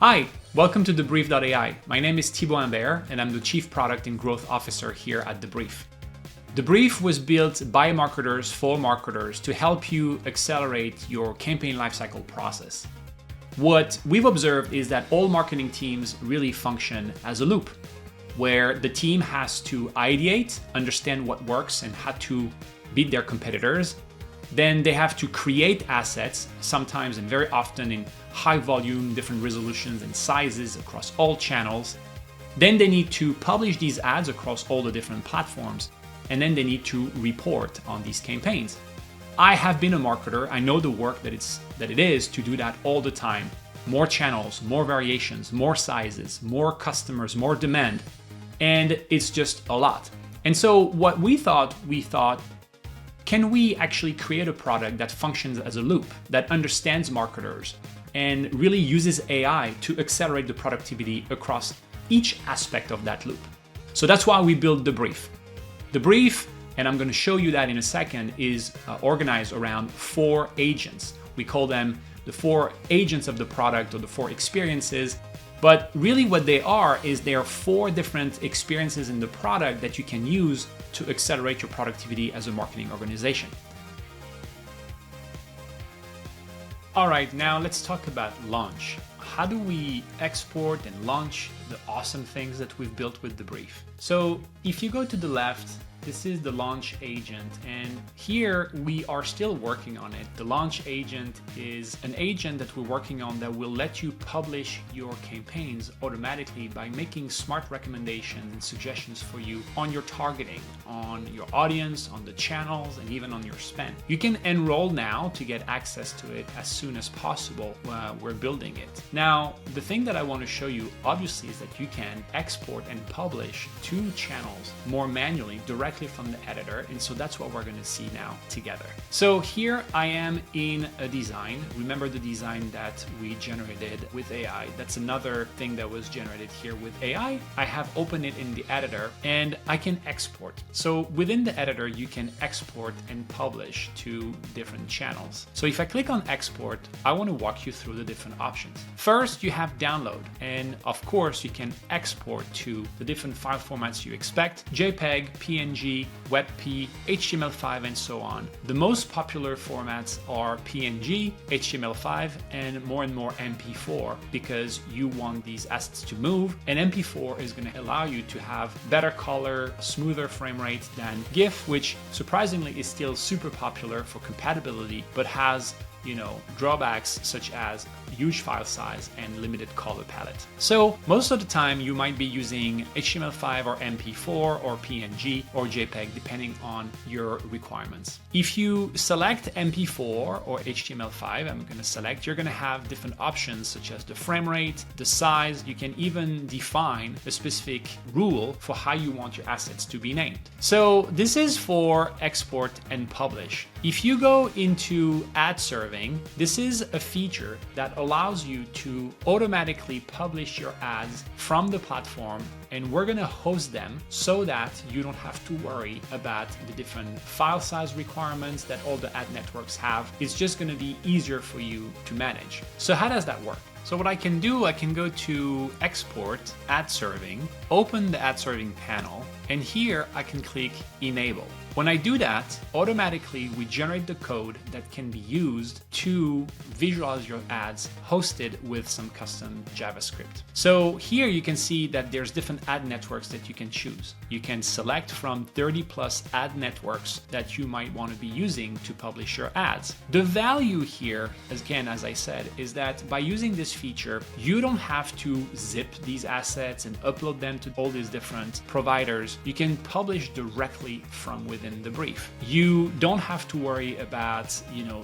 Hi, welcome to Debrief.ai. My name is Thibaut Imbert, and I'm the Chief Product and Growth Officer here at Debrief. Debrief was built by marketers for marketers to help you accelerate your campaign lifecycle process. What we've observed is that all marketing teams really function as a loop, where the team has to ideate, understand what works and how to beat their competitors. Then they have to create assets, sometimes and very often in high volume, different resolutions and sizes across all channels. Then they need to publish these ads across all the different platforms, and then they need to report on these campaigns. I have been a marketer. I know the work that it is to do that all the time. More channels, more variations, more sizes, more customers, more demand, and it's just a lot. And so what we thought, can we actually create a product that functions as a loop, that understands marketers and really uses AI to accelerate the productivity across each aspect of that loop? So that's why we built Debrief. Debrief, and I'm going to show you that in a second, is organized around 4 agents. We call them the 4 agents of the product or the 4 experiences. But really what they are is there are 4 different experiences in the product that you can use to accelerate your productivity as a marketing organization. All right, now let's talk about launch. How do we export and launch the awesome things that we've built with Debrief? So if you go to the left, this is the launch agent, and here we are still working on it. The launch agent is an agent that we're working on that will let you publish your campaigns automatically by making smart recommendations and suggestions for you on your targeting, on your audience, on the channels, and even on your spend. You can enroll now to get access to it as soon as possible while we're building it. Now, the thing that I want to show you obviously is that you can export and publish to channels more manually directly from the editor, and so that's what we're going to see now together. So here I am in a design. Remember the design that we generated with AI? That's another thing that was generated here with AI. I have opened it in the editor and I can export. So within the editor, you can export and publish to different channels. So if I click on export, I want to walk you through the different options. First, you have download, and of course you can export to the different file formats you expect: JPEG, PNG, WebP, HTML5, and so on. The most popular formats are PNG, HTML5, and more MP4, because you want these assets to move. And MP4 is going to allow you to have better color, smoother frame rate than GIF, which surprisingly is still super popular for compatibility, but has drawbacks such as huge file size and limited color palette. So most of the time you might be using HTML5 or MP4 or PNG or JPEG depending on your requirements. If you select MP4 or HTML5, I'm going to select, you're going to have different options such as the frame rate, the size. You can even define a specific rule for how you want your assets to be named. So this is for export and publish. If you go into ad serving, this is a feature that allows you to automatically publish your ads from the platform, and we're going to host them so that you don't have to worry about the different file size requirements that all the ad networks have. It's just going to be easier for you to manage. So how does that work? So what I can do, I can go to Export, Ad Serving, open the Ad Serving panel, and here I can click Enable. When I do that, automatically we generate the code that can be used to visualize your ads hosted with some custom JavaScript. So here you can see that there's different ad networks that you can choose. You can select from 30+ ad networks that you might want to be using to publish your ads. The value here, again, as I said, is that by using this feature, you don't have to zip these assets and upload them to all these different providers. You can publish directly from within Debrief. You don't have to worry about,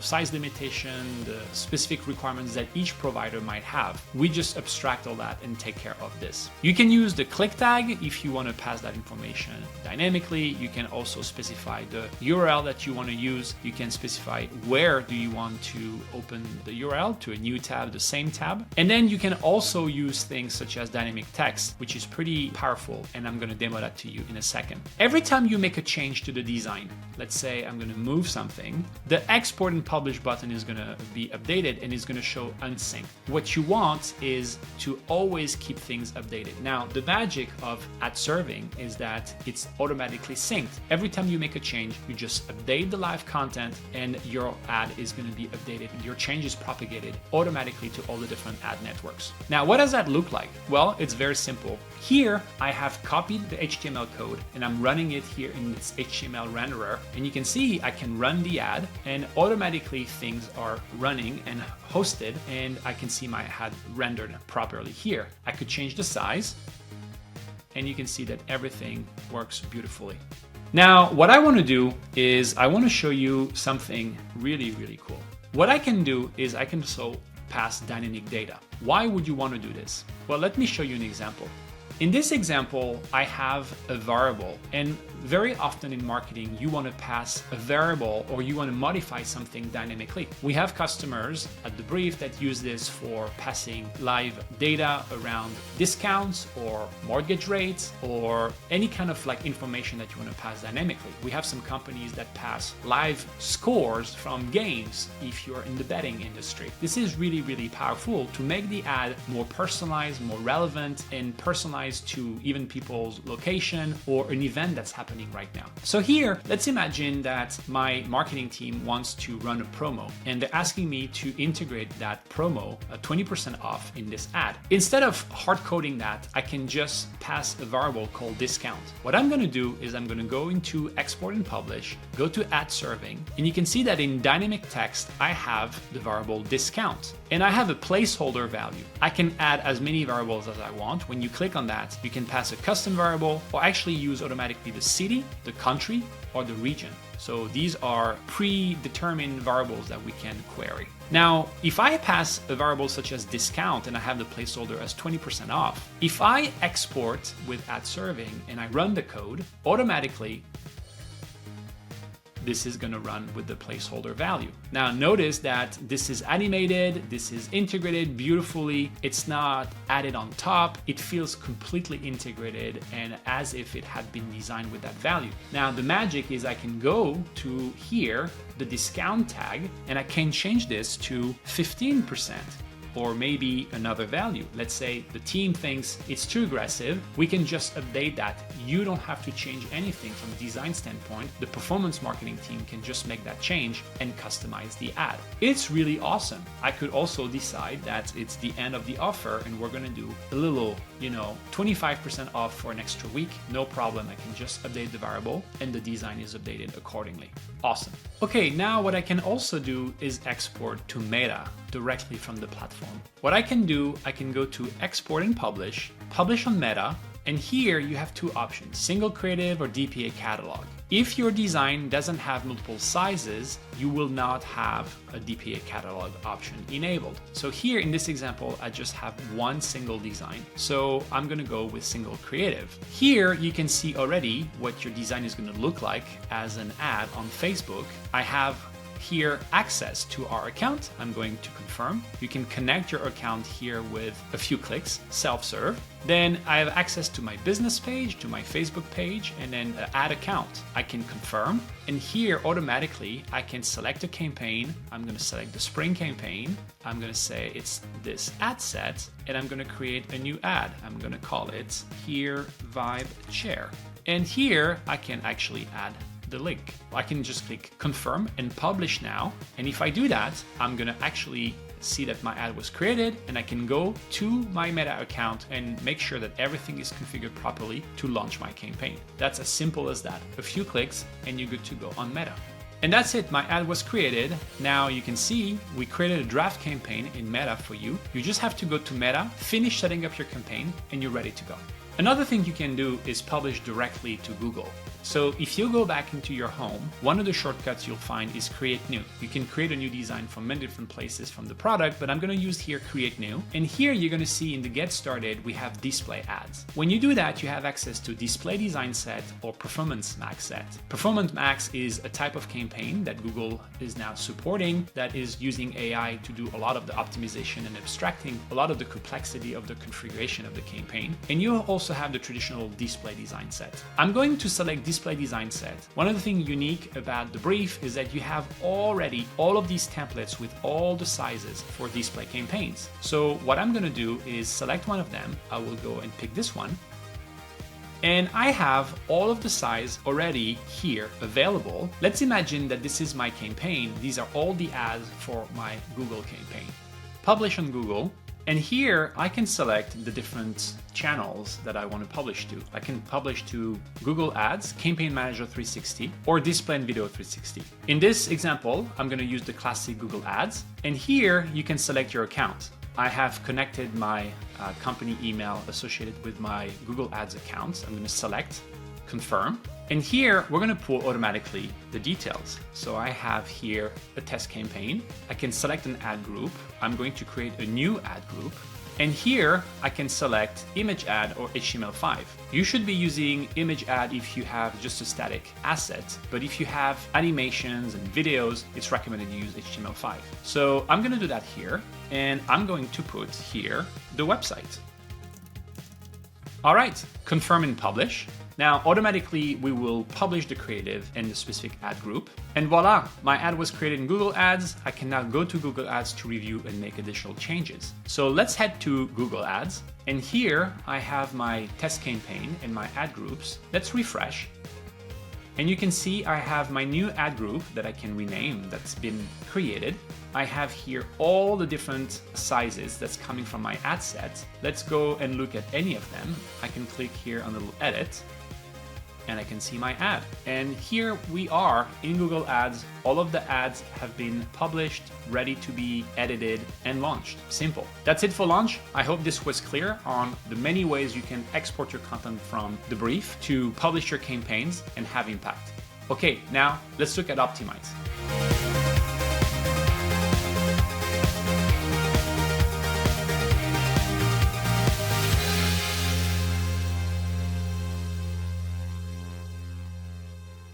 size limitation, the specific requirements that each provider might have. We just abstract all that and take care of this. You can use the click tag if you want to pass that information dynamically. You can also specify the URL that you want to use. You can specify where do you want to open the URL to a new tab, the same tab. And then you can also use things such as dynamic text, which is pretty powerful, and I'm going to demo that to you you in a second. Every time you make a change to the design, let's say I'm going to move something, the export and publish button is going to be updated and is going to show unsynced. What you want is to always keep things updated. Now, the magic of ad serving is that it's automatically synced. Every time you make a change, you just update the live content and your ad is going to be updated. Your change is propagated automatically to all the different ad networks. Now, what does that look like? Well, it's very simple. Here, I have copied the HTML code and I'm running it here in this HTML renderer. And you can see I can run the ad and automatically things are running and hosted, and I can see my ad rendered properly here. I could change the size and you can see that everything works beautifully. Now, what I want to do is I want to show you something really, really cool. What I can do is I can also pass dynamic data. Why would you want to do this? Well, let me show you an example. In this example, I have a variable, and very often in marketing, you want to pass a variable or you want to modify something dynamically. We have customers at The Brief that use this for passing live data around discounts or mortgage rates or any kind of like information that you want to pass dynamically. We have some companies that pass live scores from games if you're in the betting industry. This is really, really powerful to make the ad more personalized, more relevant, and personalized to even people's location or an event that's happening right now. So here, let's imagine that my marketing team wants to run a promo and they're asking me to integrate that promo 20% off in this ad. Instead of hard coding that, I can just pass a variable called discount. What I'm going to do is I'm going to go into export and publish, go to ad serving, and you can see that in dynamic text, I have the variable discount and I have a placeholder value. I can add as many variables as I want. When you click on that, you can pass a custom variable or actually use automatically the city, the country, or the region. So these are predetermined variables that we can query. Now, if I pass a variable such as discount and I have the placeholder as 20% off, if I export with ad serving and I run the code, automatically this is going to run with the placeholder value. Now notice that this is animated, this is integrated beautifully, it's not added on top, it feels completely integrated and as if it had been designed with that value. Now the magic is I can go to here, the discount tag, and I can change this to 15%. Or maybe another value. Let's say the team thinks it's too aggressive. We can just update that. You don't have to change anything from a design standpoint. The performance marketing team can just make that change and customize the ad. It's really awesome. I could also decide that it's the end of the offer and we're gonna do a little, 25% off for an extra week. No problem. I can just update the variable and the design is updated accordingly. Awesome. Okay, now what I can also do is export to Meta directly from the platform. What I can do, I can go to export and publish on Meta, and here you have two options, single creative or DPA catalog. If your design doesn't have multiple sizes, you will not have a DPA catalog option enabled. So here in this example, I just have one single design. So I'm gonna go with single creative. Here you can see already what your design is gonna look like as an ad on Facebook. I have here access to our account. I'm going to confirm. You can connect your account here with a few clicks, self-serve. Then I have access to my business page, to my Facebook page, and then add account. I can confirm. And here automatically I can select a campaign. I'm going to select the spring campaign. I'm going to say it's this ad set and I'm going to create a new ad. I'm going to call it Here Vibe Chair. And here I can actually add the link. I can just click confirm and publish now. And if I do that, I'm gonna actually see that my ad was created and I can go to my Meta account and make sure that everything is configured properly to launch my campaign. That's as simple as that. A few clicks and you're good to go on Meta. And that's it, my ad was created. Now you can see we created a draft campaign in Meta for you. You just have to go to Meta, finish setting up your campaign, and you're ready to go. Another thing you can do is publish directly to Google. So if you go back into your home, one of the shortcuts you'll find is create new. You can create a new design from many different places from the product, but I'm going to use here create new. And here you're going to see in the get started, we have display ads. When you do that, you have access to display design set or performance max set. Performance max is a type of campaign that Google is now supporting that is using AI to do a lot of the optimization and abstracting a lot of the complexity of the configuration of the campaign. And you also have the traditional display design set. I'm going to select display design set. One of the things unique about the brief is that you have already all of these templates with all the sizes for display campaigns. So what I'm going to do is select one of them. I will go and pick this one. And I have all of the size already here available. Let's imagine that this is my campaign. These are all the ads for my Google campaign. Publish on Google. And here I can select the different channels that I want to publish to. I can publish to Google Ads, Campaign Manager 360, or Display and Video 360. In this example, I'm going to use the classic Google Ads. And here you can select your account. I have connected my company email associated with my Google Ads account. I'm going to select confirm. And here we're going to pull automatically the details. So I have here a test campaign. I can select an ad group. I'm going to create a new ad group. And here I can select image ad or HTML5. You should be using image ad if you have just a static asset, but if you have animations and videos, it's recommended you use HTML5. So I'm going to do that here, and I'm going to put here the website. All right, confirm and publish. Now, automatically, we will publish the creative and the specific ad group. And voila, my ad was created in Google Ads. I can now go to Google Ads to review and make additional changes. So let's head to Google Ads. And here I have my test campaign and my ad groups. Let's refresh. And you can see I have my new ad group that I can rename that's been created. I have here all the different sizes that's coming from my ad set. Let's go and look at any of them. I can click here on the little edit, and I can see my ad. And here we are in Google Ads. All of the ads have been published, ready to be edited and launched. Simple. That's it for launch. I hope this was clear on the many ways you can export your content from the brief to publish your campaigns and have impact. Okay, now let's look at Optimize.